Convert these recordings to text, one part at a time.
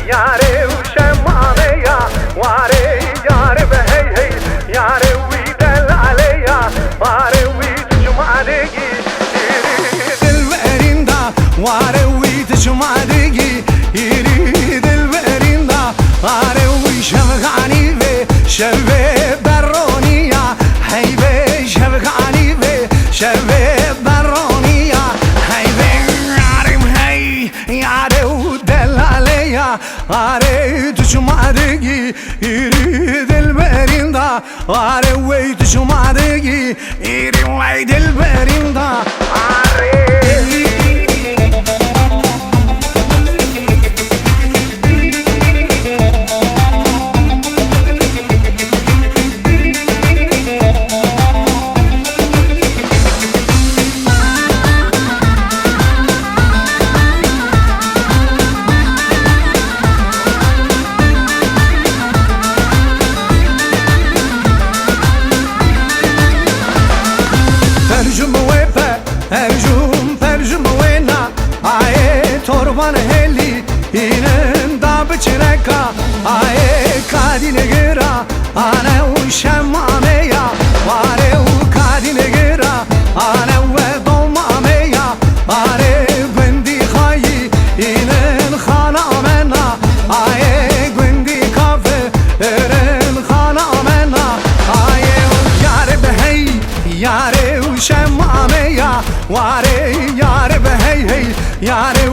یاره و شمامه یا واره یاره به هی هی یاره وی دل علیا واره وی تجمعدگی دل بریندا واره وی تجمعدگی ایری دل بریندا واره وی شفقانی به شبه برونیا هی به شفقانی به شبه برونیا هی به یارم هی یاره و دل علیا واره تجمعدگی ایری دل بریندا واره وی تجمعدگی ایری وی دل بریندا واره torban heli inen da bçreka ae kadine gira ana u şemame ya vare u kadine gira ana ve domame ya vare gündi khayi inen khana amena ae gündi kafe eren khana amena ae yare behey yare u şemame ya vare yare behey hey yare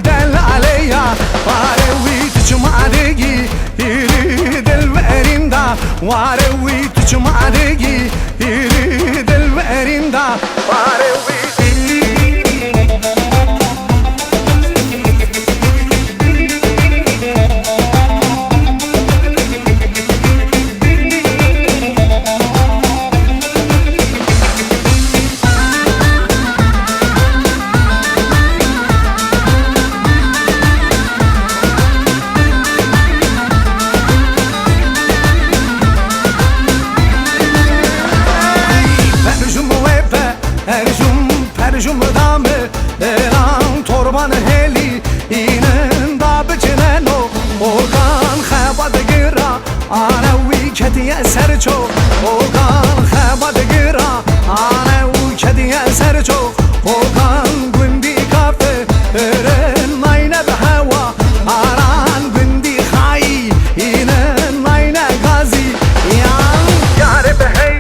دل عليا واروي تجمعدگی ایری دل بریندا واروي تجمعدگی ایری دل بریندا واروي Perjum dame eran torban heli inen da bçneno ogan khabad gira ana wi kediye serço ogan khabad gira ana wi kediye serço ogan gündi kafe eren mayne behwa aran gündi khay inen mayne gazi yan yare behey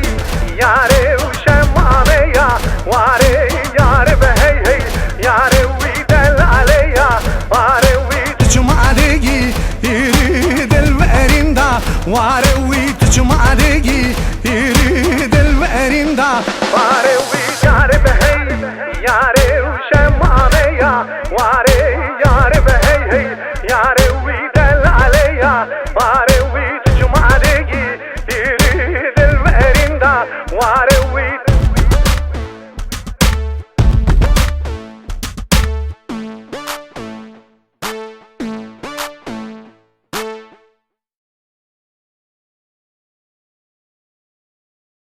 yare u şemame ya ware yare وی دل علیا واره وی تجمعدگی ایری دل بریندا واره وی تجمعدگی